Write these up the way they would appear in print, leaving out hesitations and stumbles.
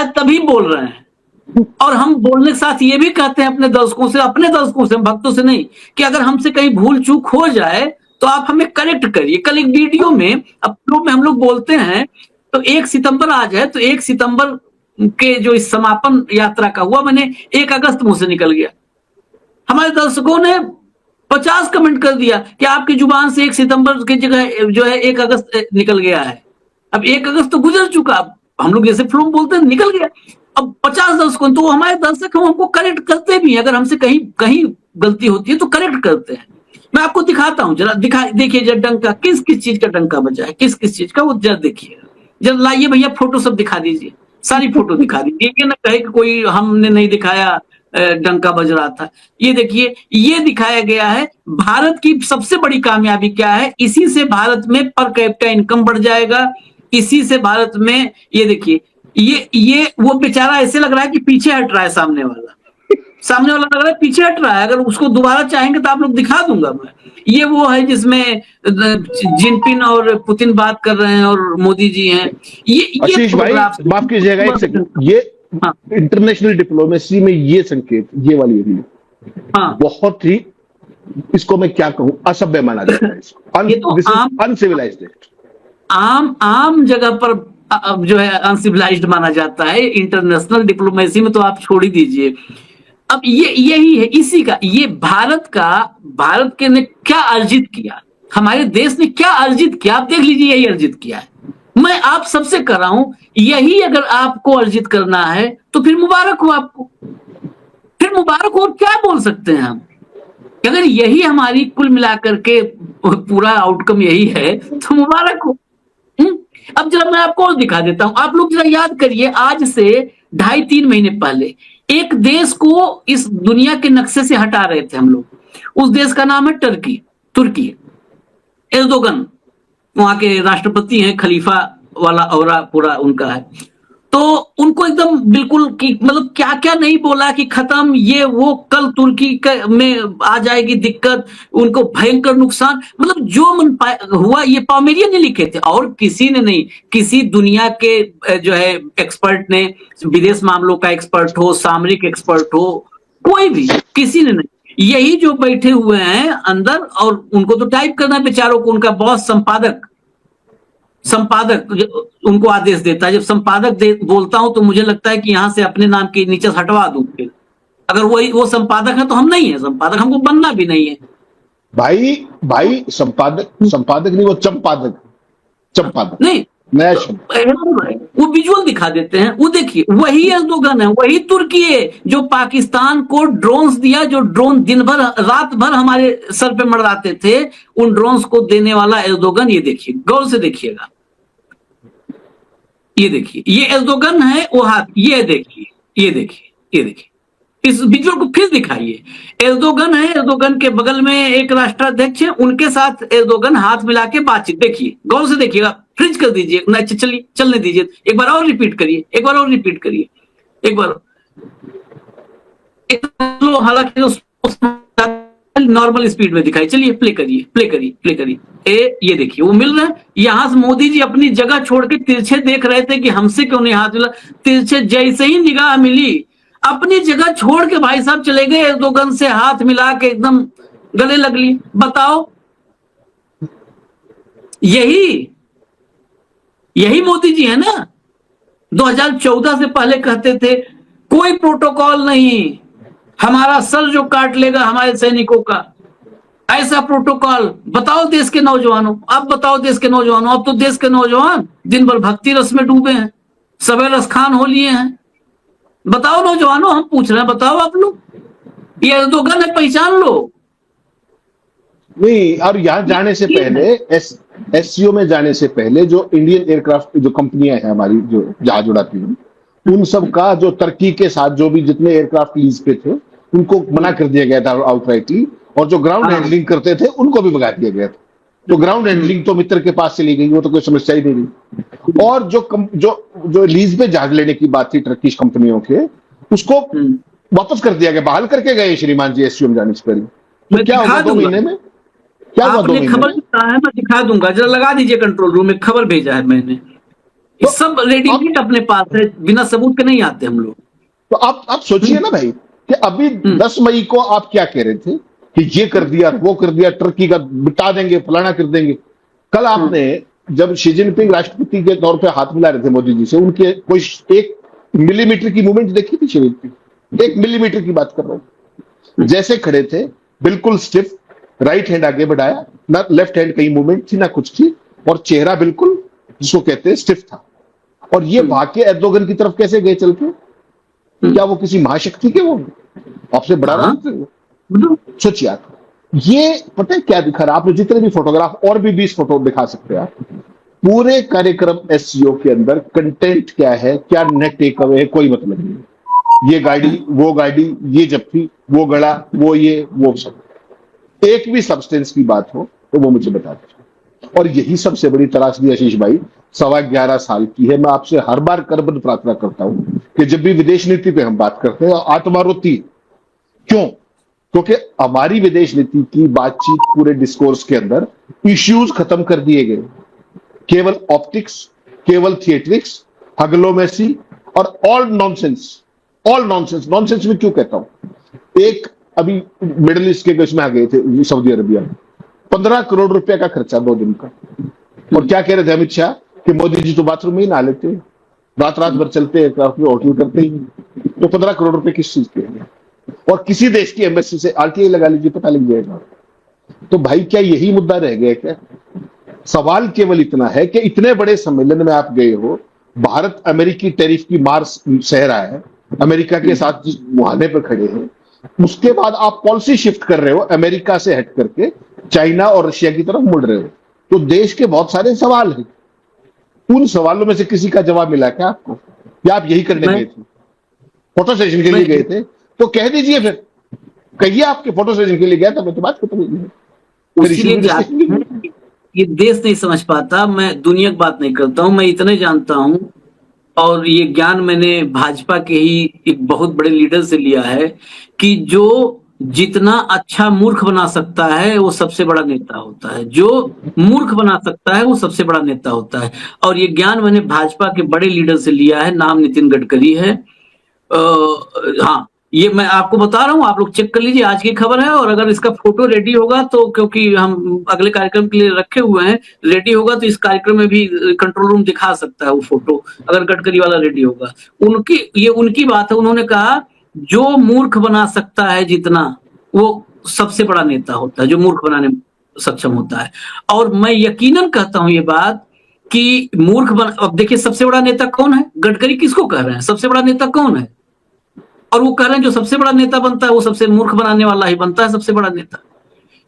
तभी बोल रहे हैं। और हम बोलने के साथ ये भी कहते हैं अपने दर्शकों से, हम भक्तों से नहीं, कि अगर हमसे कहीं भूल चूक हो जाए तो आप हमें करेक्ट करिए। कल एक वीडियो में अपलोड में हम लोग बोलते हैं, तो 1 सितंबर आज है, तो 1 सितंबर के जो इस समापन यात्रा का हुआ, मैंने 1 अगस्त मुंह से निकल गया। हमारे दर्शकों ने 50 कमेंट कर दिया कि आपकी जुबान से 1 सितंबर की जगह जो है 1 अगस्त निकल गया है। अब 1 अगस्त तो गुजर चुका, अब हम लोग जैसे फ्लो बोलते हैं निकल गया। अब 50 दर्शकों, तो हमारे दर्शक हम हमको करेक्ट करते भी हैं, अगर हमसे कहीं कहीं गलती होती है तो करेक्ट करते हैं। मैं आपको दिखाता हूं, जरा देखिए जरा डंका, किस किस चीज का डंका बजा है, किस किस चीज का, वो जरा देखिए। जरा लाइए भैया, फोटो सब दिखा दीजिए, सारी फोटो दिखा दीजिए, ये ना कहे कि कोई हमने नहीं दिखाया डंका बज रहा था। ये देखिए, ये दिखाया गया है। भारत की सबसे बड़ी कामयाबी क्या है, इसी से भारत में पर कैपिटा इनकम बढ़ जाएगा, इसी से भारत में, ये देखिए, ये वो बेचारा ऐसे लग रहा है कि पीछे हट रहा है, सामने वाला लग रहा है पीछे हट रहा है। अगर उसको दोबारा चाहेंगे तो आप लोग दिखा दूंगा मैं। ये वो है जिसमें जिनपिंग और पुतिन बात कर रहे हैं और मोदी जी हैं। ये आशीष भाई माफ कीजिएगा एक सेकंड, ये हाँ, इंटरनेशनल डिप्लोमेसी में ये संकेत, ये वाली वीडियो हाँ, बहुत ही, इसको मैं क्या कहूं, असभ्य माना जाता है। ये तो अनसिविलाइज्ड, आम जगह पर जो है अनसिविलाइज्ड माना जाता है। इंटरनेशनल डिप्लोमेसी में तो आप छोड़ ही दीजिए। अब ये यही है, इसी का, ये भारत के ने क्या अर्जित किया, हमारे देश ने क्या अर्जित किया, आप देख लीजिए, यही अर्जित किया है। मैं आप सबसे कर रहा हूं, यही अगर आपको अर्जित करना है तो फिर मुबारक हो आपको, फिर मुबारक हो। और क्या बोल सकते हैं हम, अगर यही हमारी कुल मिलाकर के पूरा आउटकम यही है तो मुबारक हो। अब जरा मैं आपको और दिखा देता हूं, आप लोग जरा याद करिए, आज से 2.5-3 महीने पहले एक देश को इस दुनिया के नक्शे से हटा रहे थे हम लोग। उस देश का नाम है तुर्की। एर्दोगन वहां के राष्ट्रपति हैं, खलीफा वाला औरा पूरा उनका है। तो उनको एकदम बिल्कुल कि मतलब क्या क्या नहीं बोला कि खत्म, ये वो, कल तुर्की में आ जाएगी दिक्कत, उनको भयंकर नुकसान, मतलब जो मन हुआ। ये पामेरियन ने लिखे थे और किसी ने नहीं, किसी दुनिया के जो है एक्सपर्ट ने, विदेश मामलों का एक्सपर्ट हो, सामरिक एक्सपर्ट हो, कोई भी, किसी ने नहीं। यही जो बैठे हुए हैं अंदर, और उनको तो टाइप करना है बेचारों को, उनका बॉस संपादक उनको आदेश देता है। जब संपादक बोलता हूं तो मुझे लगता है कि यहां से अपने नाम के नीचे हटवा दूं। अगर वो संपादक है तो हम नहीं है संपादक, हमको बनना भी नहीं है। भाई संपादक नहीं, वो चंपादक नहीं, नया शब्द। वो विजुअल दिखा देते हैं। वो देखिए, वही एर्दोगन है, वही तुर्की है जो पाकिस्तान को ड्रोन्स दिया, जो ड्रोन दिन भर रात भर हमारे सर पे मंडराते थे, उन ड्रोन्स को देने वाला एर्दोगन। ये देखिए, गौर से देखिएगा, ये देखिए, ये एर्दोगन है, वो हाथ, ये देखिए, ये देखिए, ये देखिए, इस विजुअल को फिर दिखाइए। एर्दोगन है, एर्दोगन के बगल में एक राष्ट्राध्यक्ष है, उनके साथ एर्दोगन हाथ मिला के बातचीत। देखिए, गौर से देखिएगा, फ्रिज कर दीजिए, अच्छा चलिए, चलने दीजिए, एक बार और रिपीट करिए, एक बार हालांकि नॉर्मल स्पीड में दिखाई। चलिए प्ले करिए। ये देखिए, वो मिल रहा है। यहां से मोदी जी अपनी जगह छोड़ के तिरछे देख रहे थे कि हमसे क्यों नहीं हाथ मिला। तिरछे जैसे ही निगाह मिली, अपनी जगह छोड़ के भाई साहब चले गए, एर्दोगन से हाथ मिला के एकदम गले लग ली। बताओ, यही मोदी जी है ना। 2014 से पहले कहते थे कोई प्रोटोकॉल नहीं, हमारा सर जो काट लेगा हमारे सैनिकों का, ऐसा प्रोटोकॉल। बताओ देश के नौजवानों, अब बताओ देश के नौजवानों, अब तो देश के नौजवान दिन भर भक्ति रस में डूबे हैं, सवेर रसखान हो लिए हैं। बताओ नौजवानों, हम पूछ रहे हैं, बताओ आप लोग, ये एर्दोगन है, पहचान लो। नहीं, और यहां जाने से पहले, एससीओ में जाने से पहले, जो इंडियन एयरक्राफ्ट जो कंपनियां हैं हमारी, जो जहाज उड़ाती हैं, उन सब का जो तुर्की के साथ जो भी जितने एयरक्राफ्ट लीज पे थे, उनको मना कर दिया गया था आउटराइटली, और जो ग्राउंड हैंडलिंग करते थे उनको भी भगा दिया गया था। तो ग्राउंड हैंडलिंग तो मित्र के पास चली गई, वो तो कोई समस्या ही नहीं रही। और जो लीज पे जहाज लेने की बात थी टर्किश कंपनियों के, उसको वापस कर दिया गया, बहाल करके गए श्रीमान जी एससीओ में जाने से पहले। तो क्या हुआ 2 महीने में? क्या हुआ 2 महीने में? खबर है, मैं दिखा दूंगा, जरा लगा दीजिए कंट्रोल रूम में, खबर भेजा है मैंने। ये सब रेडीमेड अपने पास है, बिना सबूत के नहीं आते हम लोग। तो आप सोचिए ना भाई कि अभी 10 मई को आप क्या कह रहे थे कि ये कर दिया, वो कर दिया, टर्की का बिटा देंगे, फलाना कर देंगे। कल आपने जब शी जिनपिंग राष्ट्रपति के तौर पे हाथ मिला रहे थे मोदी जी से, उनके कोई 1 मिलीमीटर की मूवमेंट देखी थी शरीर की? 1 मिलीमीटर की बात कर रहा हूं। जैसे खड़े थे बिल्कुल स्टिफ, राइट हैंड आगे बढ़ाया, ना लेफ्ट हैंड कहीं मूवमेंट थी ना कुछ थी, और चेहरा बिल्कुल जिसको कहते हैं स्टिफ था। और ये भाग के एर्दोगन की तरफ कैसे गए चल के? क्या वो किसी महाशक्ति के, वो आपसे बड़ा राष्ट्र है? सोचिए आप, ये पता है क्या दिखा रहा है? आपने जितने भी फोटोग्राफ और भी 20 फोटो दिखा सकते हैं आप। पूरे कार्यक्रम एससीओ के अंदर कंटेंट क्या है, क्या नेट टेक अवे है, कोई मतलब नहीं। ये गाड़ी, वो गाड़ी, ये जप्ती, वो गड़ा, वो ये, वो सब, एक भी सब्सटेंस की बात हो तो वो मुझे बता दीजिए। और यही सबसे बड़ी त्रासदी आशीष भाई 11.25 साल की है। मैं आपसे हर बार करबद्ध प्रार्थना करता हूं कि जब भी विदेश नीति पे हम बात करते हैं आत्मा रोती। क्यों? क्योंकि हमारी विदेश नीति की बातचीत पूरे डिस्कोर्स के अंदर इश्यूज खत्म कर दिए गए। केवल ऑप्टिक्स, केवल थिएट्रिक्स, हगलोमेसी और all nonsense. All nonsense. Nonsense में क्यों कहता हूं? एक अभी मिडिल ईस्ट के केस में आ गए थे सऊदी अरबिया में, 15 करोड़ रुपए का खर्चा 2 दिन का। और क्या कह रहे थे अमित शाह कि मोदी जी तो बाथरूम में ही नहा लेते, रात रात भर चलते हैं, होटल करते ही, तो 15 करोड़ रुपए किस चीज के हैं? और किसी देश की एम्बेसी से आरटीआई लगा लीजिए, पता लग जाएगा। तो भाई क्या यही मुद्दा रह गया क्या? सवाल केवल इतना है कि इतने बड़े सम्मेलन में आप गए हो, भारत अमेरिकी टैरिफ की मार सह रहा है, अमेरिका के साथ जिस मुहाने पर खड़े हैं, उसके बाद आप पॉलिसी शिफ्ट कर रहे हो, अमेरिका से हट करके चाइना और रशिया की तरफ मुड़ रहे हो। तो देश के बहुत सारे सवाल हैं। उन सवालों में से किसी का जवाब मिला क्या आपको? या आप यही करने गए थे? फोटो सेशन के लिए गए थे तो कह दीजिए, फिर कहिए आपके फोटो सेशन के लिए गया था, मैं तो बात खत्म हो गई। ये देश नहीं समझ पाता। मैं दुनिया की बात नहीं करता हूं, मैं इतने जानता हूं, और ये ज्ञान मैंने भाजपा के ही एक बहुत बड़े लीडर से लिया है कि जो जितना अच्छा मूर्ख बना सकता है वो सबसे बड़ा नेता होता है। जो मूर्ख बना सकता है वो सबसे बड़ा नेता होता है। और ये ज्ञान मैंने भाजपा के बड़े लीडर से लिया है। नाम नितिन गडकरी है। हाँ, ये मैं आपको बता रहा हूँ, आप लोग चेक कर लीजिए, आज की खबर है। और अगर इसका फोटो रेडी होगा तो, क्योंकि हम अगले कार्यक्रम के लिए रखे हुए हैं, रेडी होगा तो इस कार्यक्रम में भी कंट्रोल रूम दिखा सकता है वो फोटो, अगर गडकरी वाला रेडी होगा। उनकी बात है। उन्होंने कहा जो मूर्ख बना सकता है जितना, वो सबसे बड़ा नेता होता है, जो मूर्ख बनाने में सक्षम होता है। और मैं यकीनन कहता हूं ये बात कि अब देखिए सबसे बड़ा नेता कौन है? गडकरी किसको कह रहे हैं सबसे बड़ा नेता कौन है? और वो कह रहे हैं जो सबसे बड़ा नेता बनता है वो सबसे मूर्ख बनाने वाला ही बनता है सबसे बड़ा नेता।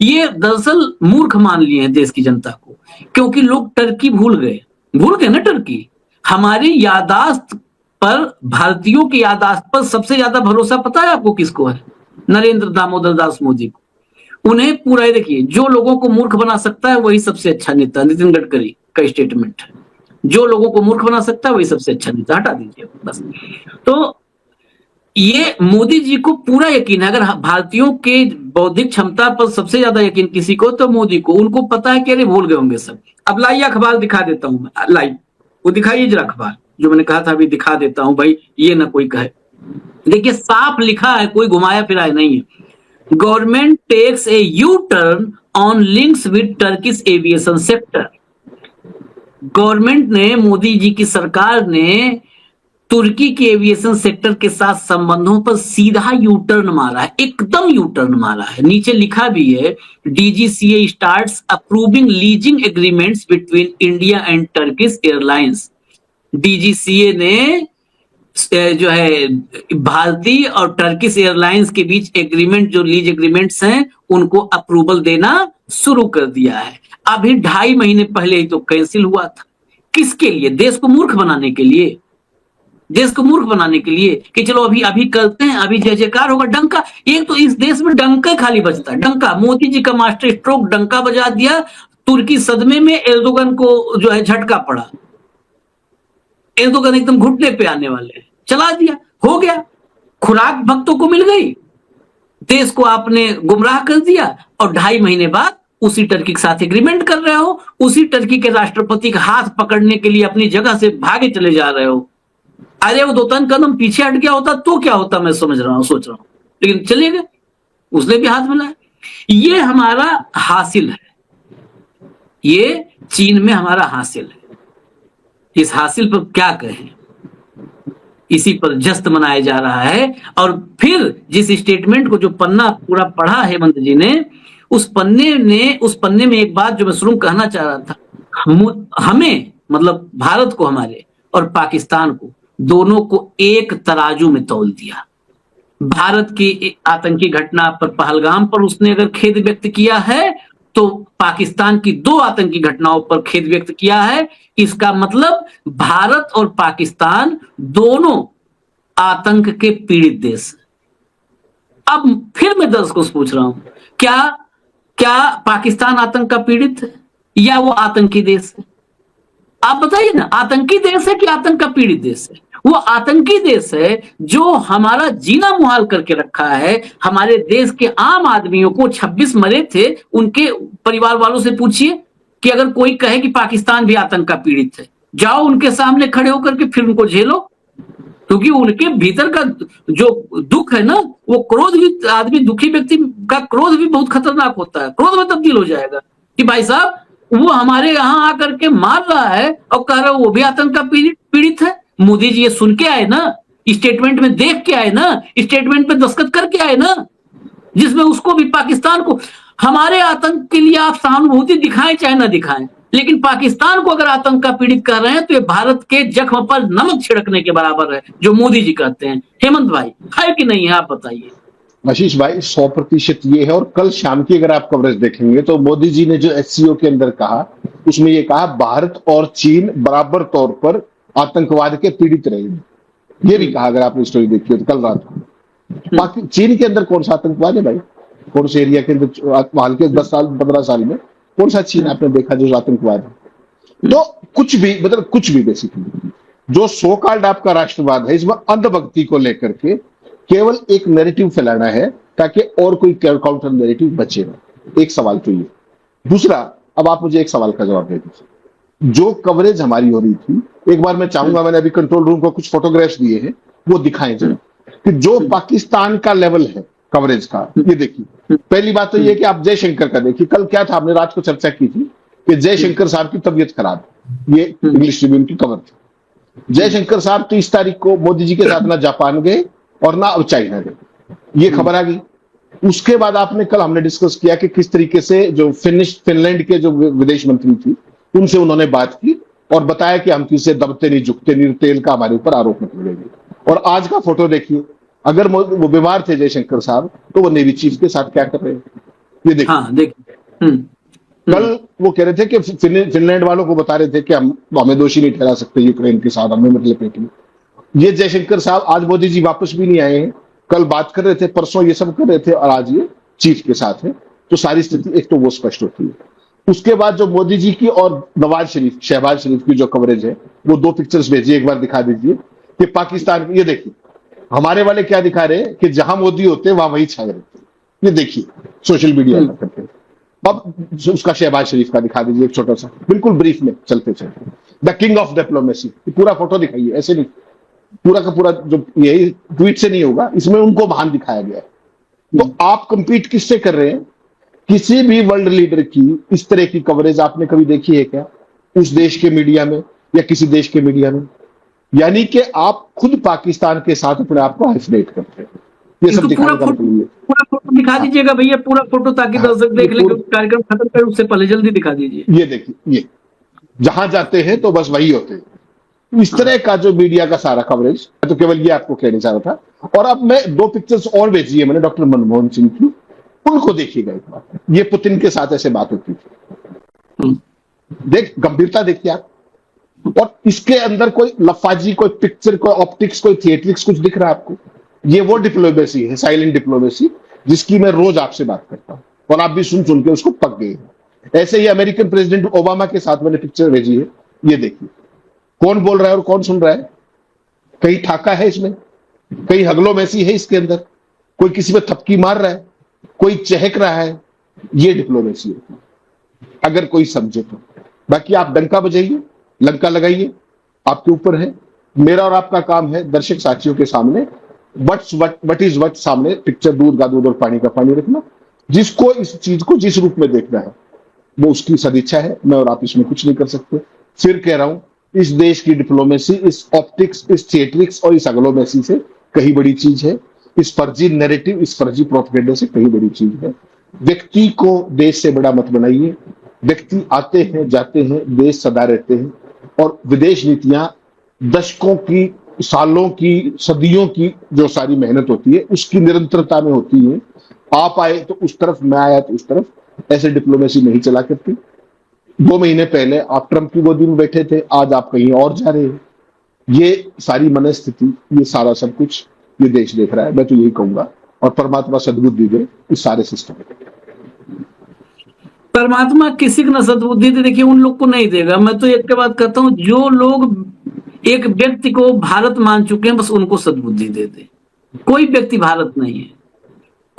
ये दरअसल मूर्ख मान लिए हैं देश की जनता को, क्योंकि लोग टर्की भूल गए ना। टर्की हमारी यादाश्त पर, भारतीयों की यादाश्त पर सबसे ज्यादा भरोसा पता है आपको किसको है? नरेंद्र दामोदर दास मोदी को। उन्हें पूरा, देखिए, जो लोगों को मूर्ख बना सकता है वही सबसे अच्छा नेता। नितिन गडकरी का स्टेटमेंट है, जो लोगों को मूर्ख बना सकता है वही सबसे अच्छा नेता। हटा दीजिए बस। तो ये मोदी जी को पूरा यकीन है। अगर भारतीयों के बौद्धिक क्षमता पर सबसे ज्यादा यकीन किसी को तो मोदी को। उनको पता है कि अरे भूल गए होंगे सब। अब लाइए अखबार दिखा देता हूं मैं, लाइव वो दिखाइए जरा अखबार, जो मैंने कहा था अभी दिखा देता हूं भाई, ये ना कोई कहे। देखिए साफ लिखा है, कोई घुमाया फिराया नहीं है। Government takes a U turn on links with Turkish aviation sector. Government ने, मोदी जी की सरकार ने तुर्की के एविएशन सेक्टर के साथ संबंधों पर सीधा यू टर्न मारा है, एकदम यू टर्न मारा है। नीचे लिखा भी है, DGCA starts approving leasing agreements between India and Turkish airlines. DGCA ने जो है भारतीय और टर्किश एयरलाइंस के बीच एग्रीमेंट, जो लीज एग्रीमेंट्स हैं, उनको अप्रूवल देना शुरू कर दिया है। अभी 2.5 महीने पहले ही तो कैंसिल हुआ था। किसके लिए? देश को मूर्ख बनाने के लिए। देश को मूर्ख बनाने के लिए कि चलो अभी करते हैं, अभी जय जयकार होगा। डंका, एक तो इस देश में डंका खाली बजता है, डंका। मोदी जी का मास्टर स्ट्रोक, डंका बजा दिया। तुर्की सदमे में, एर्दोगन को जो है झटका पड़ा। एर्दोगन एकदम घुटने पे आने वाले, चला दिया, हो गया। खुराक भक्तों को मिल गई, देश को आपने गुमराह कर दिया, और 2.5 महीने बाद उसी टर्की के साथ एग्रीमेंट कर रहे हो, उसी टर्की के राष्ट्रपति का हाथ पकड़ने के लिए अपनी जगह से भागे चले जा रहे हो। अरे वो 2-3 कदम पीछे हट गया होता तो क्या होता, मैं समझ रहा हूं, सोच रहा हूं, लेकिन चले गए, उसने भी हाथ मिलाया। ये हमारा हासिल है, ये चीन में हमारा हासिल है। इस हासिल पर क्या कहें, इसी पर जश्न मनाया जा रहा है। और फिर जिस स्टेटमेंट को, जो पन्ना पूरा पढ़ा हेमंत जी ने, उस पन्ने में एक बात जो मैं शुरू कहना चाह रहा था, हमें मतलब भारत को, हमारे और पाकिस्तान को, दोनों को एक तराजू में तौल दिया। भारत की आतंकी घटना पर, पहलगाम पर उसने अगर खेद व्यक्त किया है, तो पाकिस्तान की 2 आतंकी घटनाओं पर खेद व्यक्त किया है। इसका मतलब भारत और पाकिस्तान दोनों आतंक के पीड़ित देश। अब फिर मैं दर्शकों से पूछ रहा हूं, क्या पाकिस्तान आतंक का पीड़ित है या वो आतंकी देश है? आप बताइए ना, आतंकी देश है कि आतंक का पीड़ित देश है? वो आतंकी देश है जो हमारा जीना मुहाल करके रखा है। हमारे देश के आम आदमियों को 26 मरे थे, उनके परिवार वालों से पूछिए कि अगर कोई कहे कि पाकिस्तान भी आतंक का पीड़ित है, जाओ उनके सामने खड़े होकर के फिर उनको झेलो, क्योंकि उनके भीतर का जो दुख है ना, वो क्रोध भी, आदमी दुखी व्यक्ति का क्रोध भी बहुत खतरनाक होता है, क्रोध में तब्दील हो जाएगा कि भाई साहब वो हमारे यहाँ आकर के मार रहा है और कह रहा है वो भी आतंक का पीड़ित है। मोदी जी ये सुन के आए ना, स्टेटमेंट में देख के आए ना, स्टेटमेंट में दस्तखत करके आए ना, जिसमें उसको भी, पाकिस्तान को, हमारे आतंक के लिए आप सहानुभूति दिखाएं चाहे ना दिखाएं, लेकिन पाकिस्तान को अगर आतंक का पीड़ित कर रहे हैं तो ये भारत के जख्म पर नमक छिड़कने के बराबर है, जो मोदी जी कहते हैं। हेमंत भाई, है कि नहीं है, आप बताइए। आशीष भाई, 100% ये है। और कल शाम की अगर आप कवरेज देखेंगे तो मोदी जी ने जो एससीओ के अंदर कहा, उसमें ये कहा भारत और चीन बराबर तौर पर आतंकवाद के पीड़ित रहेंगे। ये भी कहा, अगर आपने स्टोरी देखी हो तो कल रात को। बाकी चीन के अंदर कौन सा आतंकवाद है भाई? कौन से एरिया के अंदर हाल के 10 साल 15 साल में कौन सा चीन आपने देखा जो आतंकवाद है? तो कुछ भी, मतलब कुछ भी, बेसिकली जो सो कॉल्ड आपका राष्ट्रवाद है, इसमें अंधभक्ति को लेकर के केवल एक नैरेटिव फैलाना है ताकि और कोई काउंटर नैरेटिव बचे ना। एक सवाल तो ये। दूसरा, अब आप मुझे एक सवाल का जवाब दे दीजिए। जो कवरेज हमारी हो रही थी, एक बार मैं चाहूंगा, मैंने अभी कंट्रोल रूम को कुछ फोटोग्राफ्स दिए हैं, वो दिखाएं जरा कि जो पाकिस्तान का लेवल है कवरेज का। ये देखिए, पहली बात तो ये कि आप जयशंकर का देखिए, कल क्या था, हमने रात को चर्चा की थी कि जयशंकर साहब की तबीयत खराब है। ये इंग्लिश ट्रिब्यून की खबर थी। जयशंकर साहब 30 तारीख को मोदी जी के साथ ना जापान गए और ना अब चाइना गए, ये खबर आ गई। उसके बाद आपने, कल हमने डिस्कस किया कि किस तरीके से जो फिनलैंड के जो विदेश मंत्री थी, उनसे उन्होंने बात की और बताया कि हम किसी दबते नहीं झुकते नहीं, तेल का हमारे ऊपर आरोप मत लगेगा। और आज का फोटो देखिए, अगर वो बीमार थे जयशंकर साहब, तो वो नेवी चीफ के साथ क्या कर रहे हैं, ये देखिए। हाँ, देखिए। कल वो कह रहे थे कि फिनलैंड वालों को बता रहे थे कि हमें दोषी नहीं ठहरा सकते यूक्रेन के साथ, हमें मतलब पेटी। ये जयशंकर साहब, आज मोदी जी वापस भी नहीं आए हैं, कल बात कर रहे थे, परसों ये सब कर रहे थे, और आज ये चीफ के साथ है। तो सारी स्थिति एक तो वो स्पष्ट होती है। उसके बाद जो मोदी जी की और शहबाज शरीफ की जो कवरेज है, वो 2 पिक्चर्स भेजिए, एक बार दिखा दीजिए कि पाकिस्तान, ये देखिए हमारे वाले क्या दिखा रहे हैं कि जहां मोदी होते वहां वही छा रहे थे। ये देखिए सोशल मीडिया पर करते। अब उसका शहबाज शरीफ का दिखा दीजिए, एक छोटा सा, बिल्कुल ब्रीफ में चलते चलते। द किंग ऑफ डिप्लोमेसी, पूरा फोटो दिखाइए, ऐसे नहीं, पूरा का पूरा, जो यही ट्वीट से नहीं होगा, इसमें उनको महान दिखाया गया है। तो आप कंपीट किससे कर रहे हैं? किसी भी वर्ल्ड लीडर की इस तरह की कवरेज आपने कभी देखी है क्या, उस देश के मीडिया में या किसी देश के मीडिया में? यानी कि आप खुद पाकिस्तान के साथ अपने आप को आइसोलेट करते हैं। ये सब दिखाने का मतलब ये। पूरा फोटो दिखा दीजिएगा भैया, पूरा फोटो, ताकि दर्शक देख ले, कार्यक्रम खत्म कर उससे पहले जल्दी दिखा दीजिए। ये देखिए, ये जहां जाते हैं तो बस वही होते हैं। इस तरह का जो मीडिया का सारा कवरेज, तो केवल ये आपको कहना चाह रहा था। और अब मैं 2 पिक्चर्स और भेजी है मैंने डॉक्टर मनमोहन सिंह की, उनको देखिएगा एक बार। ये पुतिन के साथ ऐसे बात होती थी, देख गंभीरता देखिए आप। और इसके अंदर कोई लफाजी, कोई पिक्चर, कोई ऑप्टिक्स, कोई थिएट्रिक्स कुछ दिख रहा है आपको? ये वो डिप्लोमेसी है, साइलेंट डिप्लोमेसी, जिसकी मैं रोज आपसे बात करता हूं और आप भी सुन सुन के उसको पक गए। ऐसे ही अमेरिकन प्रेसिडेंट ओबामा के साथ मैंने पिक्चर भेजी है, ये देखिए कौन बोल रहा है और कौन सुन रहा है। कहीं ठाका है इसमें, कहीं हगलो मैसी है इसके अंदर, कोई किसी पे थपकी मार रहा है, कोई चहक रहा है। ये डिप्लोमेसी है। अगर कोई समझे तो। बाकी आप डंका बजाइए, लंका लगाइए, आपके ऊपर है। मेरा और आपका काम है दर्शक साथियों के सामने वट इज वट सामने पिक्चर दूध का दूध और पानी का पानी रखना। जिसको इस चीज को जिस रूप में देखना है वो उसकी सदिच्छा है, मैं और आप इसमें कुछ नहीं कर सकते। फिर कह रहा हूं, इस देश की डिप्लोमेसी इस ऑप्टिक्स, इस थिएट्रिक्स और इस अग्लोमेसी से कहीं बड़ी चीज है। इस फर्जी नैरेटिव, इस फर्जी प्रोपेगेंडा से कहीं बड़ी चीज है। व्यक्ति को देश से बड़ा मत बनाइए। व्यक्ति आते हैं जाते हैं, देश सदा रहते हैं। और विदेश नीतियां दशकों की, सालों की, सदियों की जो सारी मेहनत होती है उसकी निरंतरता में होती है। आप आए तो उस तरफ, मैं आया तो उस तरफ, ऐसे डिप्लोमेसी नहीं चला करती। 2 महीने पहले आप ट्रंप की गोदी में बैठे थे, आज आप कहीं और जा रहे हैं। ये सारी मनस्थिति, ये सारा सब कुछ ये देश देख रहा है। मैं तो यही कहूंगा, और परमात्मा सद्बुद्धि दे इस सारे सिस्टम को। परमात्मा किसी को न सद्बुद्धि दे, देखिए उन लोग को नहीं देगा। मैं तो एक के बात कहता हूं, जो लोग एक व्यक्ति को भारत मान चुके हैं बस उनको सद्बुद्धि दे दे। कोई व्यक्ति भारत नहीं है।